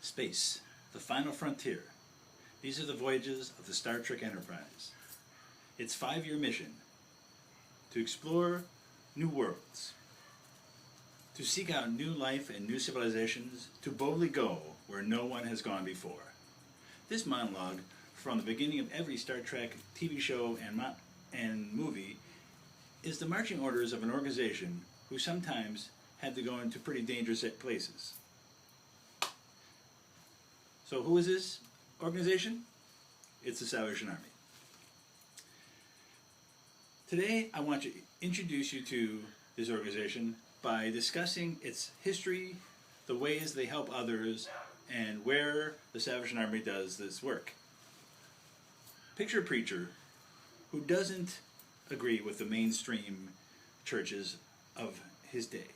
Space, the final frontier. These are the voyages of the Star Trek Enterprise. Its 5-year mission: to explore new worlds, to seek out new life and new civilizations, to boldly go where no one has gone before. This monologue, from the beginning of every Star Trek TV show and movie, is the marching orders of an organization who sometimes had to go into pretty dangerous places. So who is this organization? It's the Salvation Army. Today I want to introduce you to this organization by discussing its history, the ways they help others, and where the Salvation Army does this work. Picture a preacher who doesn't agree with the mainstream churches of his day.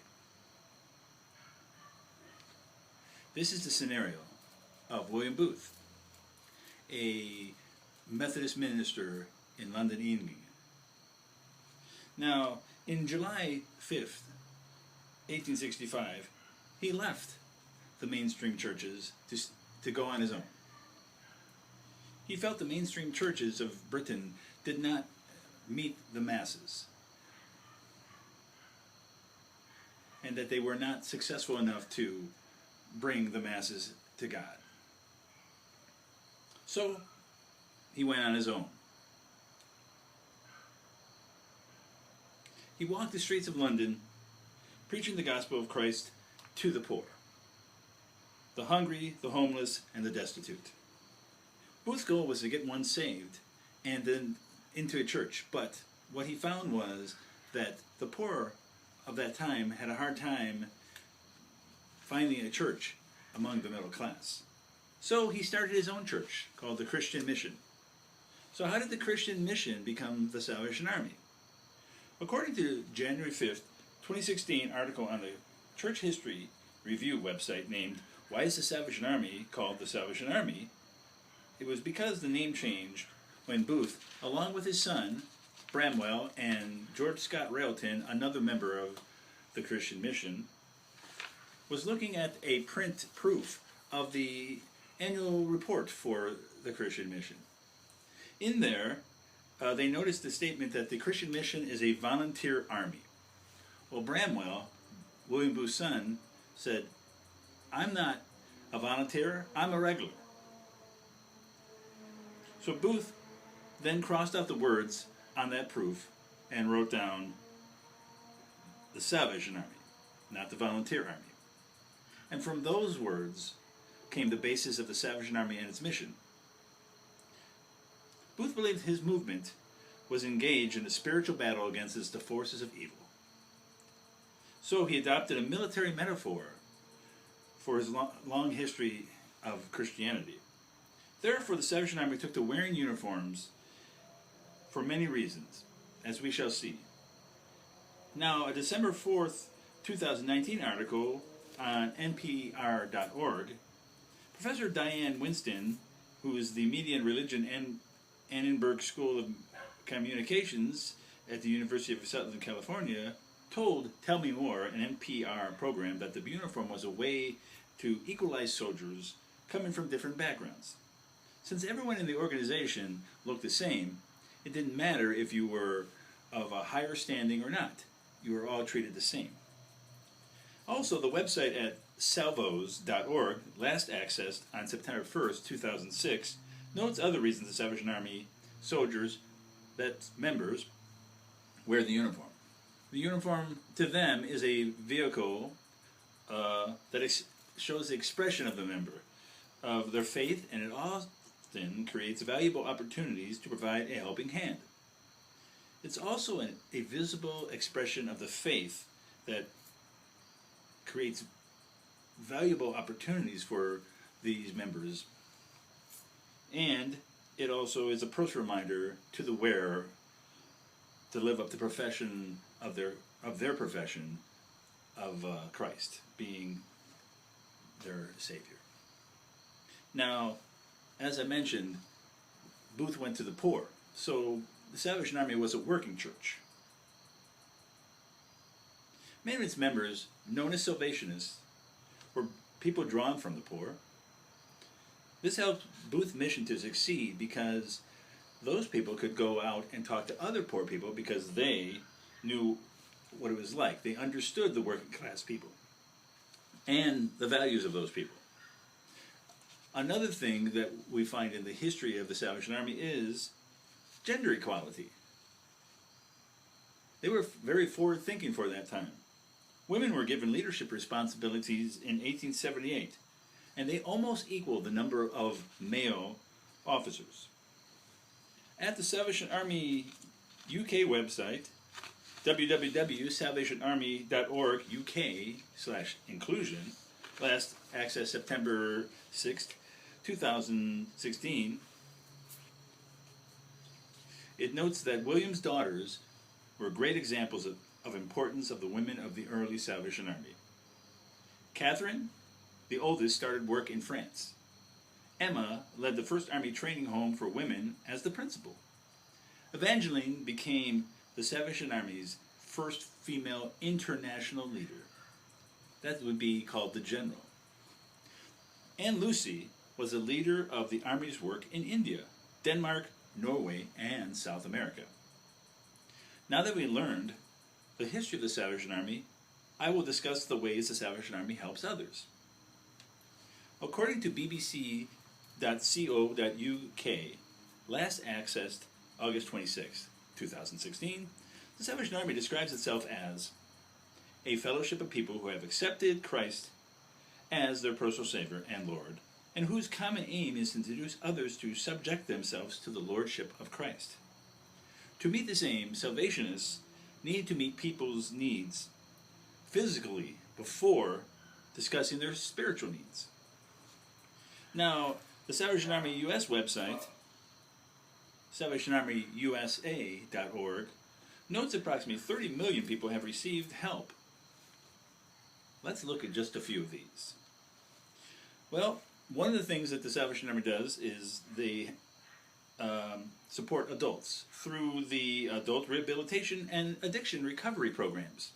This is the scenario of William Booth, a Methodist minister in London, England. Now, in July 5th, 1865, he left the mainstream churches to go on his own. He felt the mainstream churches of Britain did not meet the masses, and that they were not successful enough to bring the masses to God. So he went on his own. He walked the streets of London, preaching the gospel of Christ to the poor, the hungry, the homeless, and the destitute. Booth's goal was to get one saved and then into a church, but what he found was that the poor of that time had a hard time finding a church among the middle class. So he started his own church called the Christian Mission. So how did the Christian Mission become the Salvation Army? According to January 5th, 2016 article on the Church History Review website named "Why is the Salvation Army called the Salvation Army?" it was because the name changed when Booth, along with his son, Bramwell, and George Scott Railton, another member of the Christian Mission, was looking at a print proof of the annual report for the Christian Mission. In there, they noticed the statement that the Christian Mission is a volunteer army. Well, Bramwell, William Booth's son, said, "I'm not a volunteer, I'm a regular." So Booth then crossed out the words on that proof and wrote down the Salvation Army, not the Volunteer Army. And from those words came the basis of the Salvation Army and its mission. Booth believed his movement was engaged in a spiritual battle against the forces of evil. So he adopted a military metaphor for his long history of Christianity. Therefore, the Salvation Army took to wearing uniforms for many reasons, as we shall see. Now, a December 4th, 2019 article on NPR.org, Professor Diane Winston, who is the Media and Religion Annenberg School of Communications at the University of Southern California, told Tell Me More, an NPR program, that the uniform was a way to equalize soldiers coming from different backgrounds. Since everyone in the organization looked the same, it didn't matter if you were of a higher standing or not. You were all treated the same. Also, the website at salvos.org, last accessed on September 1st, 2006, notes other reasons the Salvation Army soldiers, that's members, wear the uniform. The uniform, to them, is a vehicle that shows the expression of the member, of their faith, and it often creates valuable opportunities to provide a helping hand. It's also a visible expression of the faith that creates valuable opportunities for these members, and it also is a personal reminder to the wearer to live up to the profession of their profession of Christ being their Savior. Now, as I mentioned, Booth went to the poor, so the Salvation Army was a working church. Many of its members, known as Salvationists, were people drawn from the poor, This helped Booth's mission to succeed because those people could go out and talk to other poor people because they knew what it was like. They understood the working class people and the values of those people. Another thing that we find in the history of the Salvation Army is gender equality. They were very forward-thinking for that time. Women were given leadership responsibilities in 1878, and they almost equaled the number of male officers. At the Salvation Army UK website, www.salvationarmy.org UK/inclusion, last accessed September 6th, 2016, it notes that William's daughters were great examples of importance of the women of the early Salvation Army. Catherine, the oldest, started work in France. Emma led the first Army training home for women as the principal. Evangeline became the Salvation Army's first female international leader. That would be called the general. And Lucy was a leader of the Army's work in India, Denmark, Norway, and South America. Now that we learned the history of the Salvation Army, I will discuss the ways the Salvation Army helps others. According to bbc.co.uk, last accessed August 26, 2016, the Salvation Army describes itself as a fellowship of people who have accepted Christ as their personal Savior and Lord, and whose common aim is to introduce others to subject themselves to the Lordship of Christ. To meet this aim, Salvationists need to meet people's needs physically before discussing their spiritual needs. Now, the Salvation Army US website, salvationarmyusa.org, notes approximately 30 million people have received help. Let's look at just a few of these. Well, one of the things that the Salvation Army does is they support adults through the adult rehabilitation and addiction recovery programs.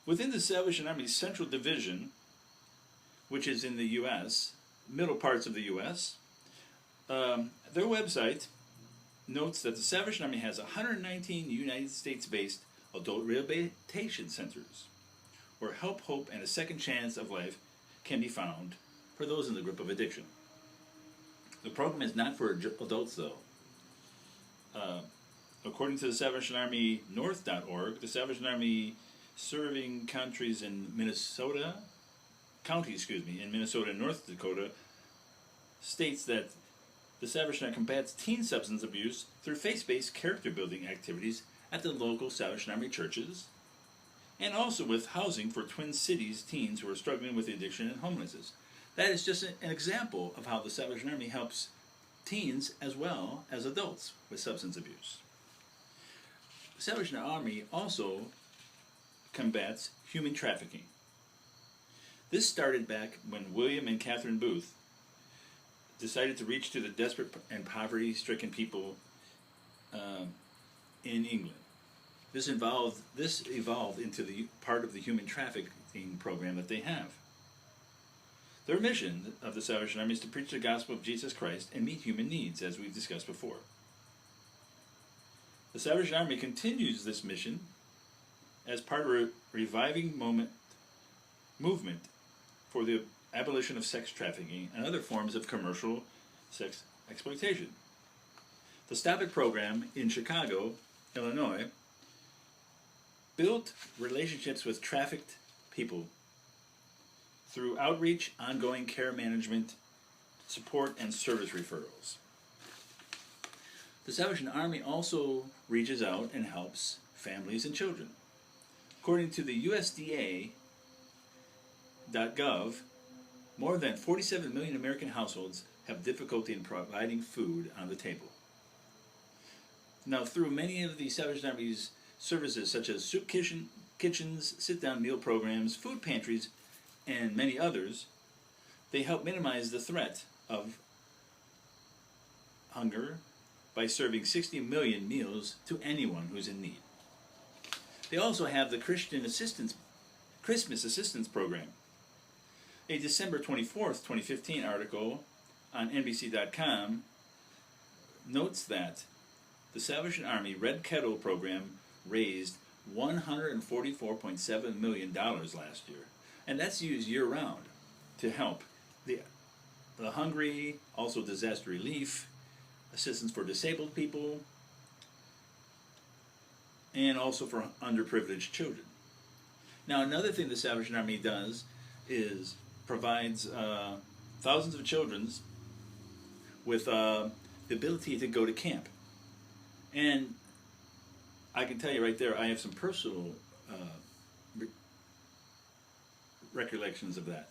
Within the Salvation Army's Central Division, which is in the U.S., middle parts of the U.S., their website notes that the Salvation Army has 119 United States-based adult rehabilitation centers where help, hope, and a second chance of life can be found for those in the grip of addiction. The program is not for adults, though. According to the Salvation Army North.org, the Salvation Army serving counties in Minnesota and North Dakota, states that the Salvation Army combats teen substance abuse through faith-based character-building activities at the local Salvation Army churches, and also with housing for Twin Cities teens who are struggling with addiction and homelessness. That is just an example of how the Salvation Army helps teens as well as adults with substance abuse. The Salvation Army also combats human trafficking. This started back when William and Catherine Booth decided to reach to the desperate and poverty-stricken people in England. This evolved into the part of the human trafficking program that they have. Their mission of the Salvation Army is to preach the gospel of Jesus Christ and meet human needs, as we've discussed before. The Salvation Army continues this mission as part of a reviving movement for the abolition of sex trafficking and other forms of commercial sex exploitation. The Stop It program in Chicago, Illinois, built relationships with trafficked people through outreach, ongoing care management, support, and service referrals. The Salvation Army also reaches out and helps families and children. According to the USDA.gov, more than 47 million American households have difficulty in providing food on the table. Now, through many of the Salvation Army's services, such as soup kitchens, sit-down meal programs, food pantries, and many others, they help minimize the threat of hunger by serving 60 million meals to anyone who's in need. They also have the Christmas Assistance Program. A December 24th, 2015 article on NBC.com notes that the Salvation Army Red Kettle program raised $144.7 million last year. And that's used year-round to help the hungry, also disaster relief, assistance for disabled people, and also for underprivileged children. Now, another thing the Salvation Army does is provides thousands of children with the ability to go to camp. And I can tell you right there, I have some personal recollections of that.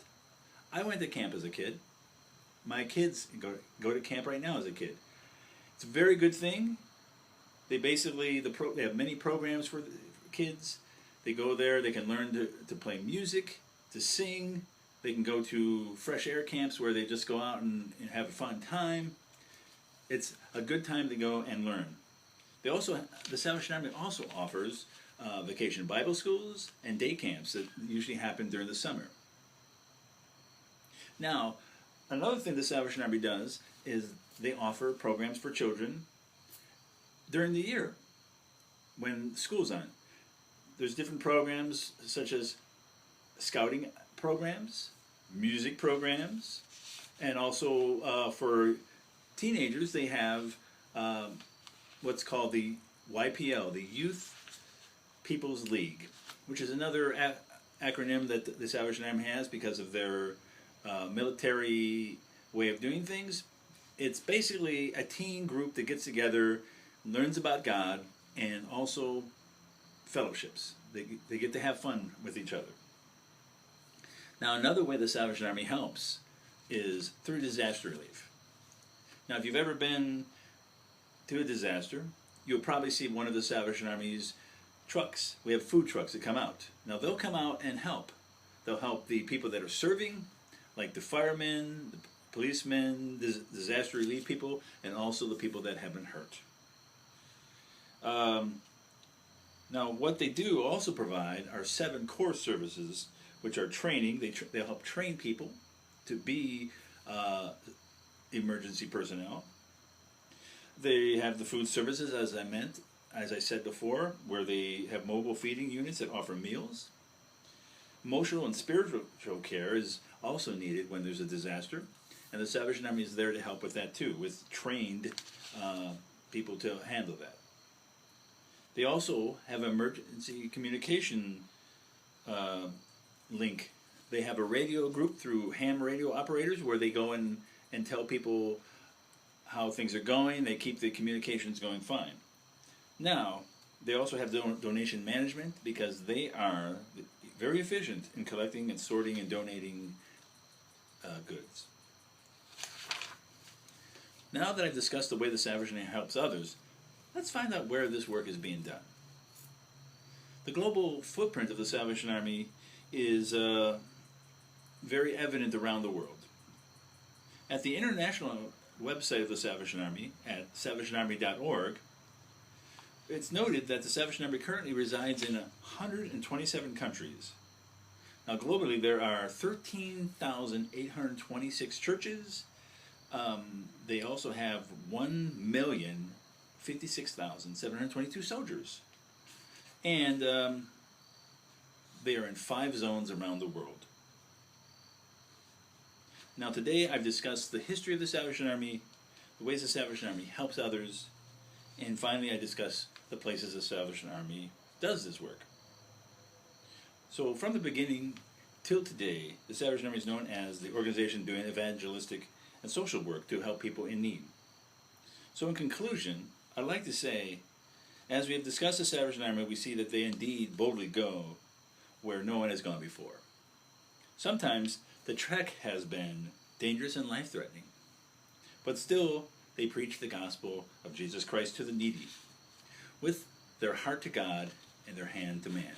I went to camp as a kid. My kids go to camp right now as a kid. It's a very good thing. They basically, they have many programs for kids. They go there, they can learn to play music, to sing. They can go to fresh air camps where they just go out and have a fun time. It's a good time to go and learn. The Salvation Army also offers vacation Bible schools and day camps that usually happen during the summer. Now, another thing the Salvation Army does is they offer programs for children during the year when school's on. There's different programs such as scouting programs, music programs, and also for teenagers they have what's called the YPL, the Youth People's League, which is another acronym that the Salvation Army has because of their military way of doing things. It's basically a teen group that gets together, learns about God, and also fellowships. They get to have fun with each other. Now, another way the Salvation Army helps is through disaster relief. Now, if you've ever been to a disaster, you'll probably see one of the Salvation Army's trucks. We have food trucks that come out. Now, they'll come out and help. They'll help the people that are serving, like the firemen, the policemen, the disaster relief people, and also the people that have been hurt. Now, what they do also provide are 7 core services, which are training. They'll help train people to be emergency personnel. They have the food services, as I said before, where they have mobile feeding units that offer meals. Emotional and spiritual care is also needed when there's a disaster, and the Salvation Army is there to help with that too, with trained people to handle that. They also have emergency communication link. They have a radio group through ham radio operators where they go in and tell people how things are going. They keep the communications going fine. Now, they also have donation management because they are very efficient in collecting and sorting and donating goods. Now that I've discussed the way the Salvation Army helps others, let's find out where this work is being done. The global footprint of the Salvation Army is very evident around the world. At the international website of the Salvation Army, at salvationarmy.org, it's noted that the Salvation Army currently resides in 127 countries. Now globally there are 13,826 churches. They also have 1,056,722 soldiers. And they are in 5 zones around the world. Now today I've discussed the history of the Salvation Army, the ways the Salvation Army helps others, and finally I discuss the places the Salvation Army does this work. So from the beginning till today, the Salvation Army is known as the organization doing evangelistic and social work to help people in need. So in conclusion, I'd like to say, as we have discussed the Salvation Army, we see that they indeed boldly go where no one has gone before. Sometimes the trek has been dangerous and life-threatening, but still they preach the gospel of Jesus Christ to the needy, with their heart to God and their hand to man.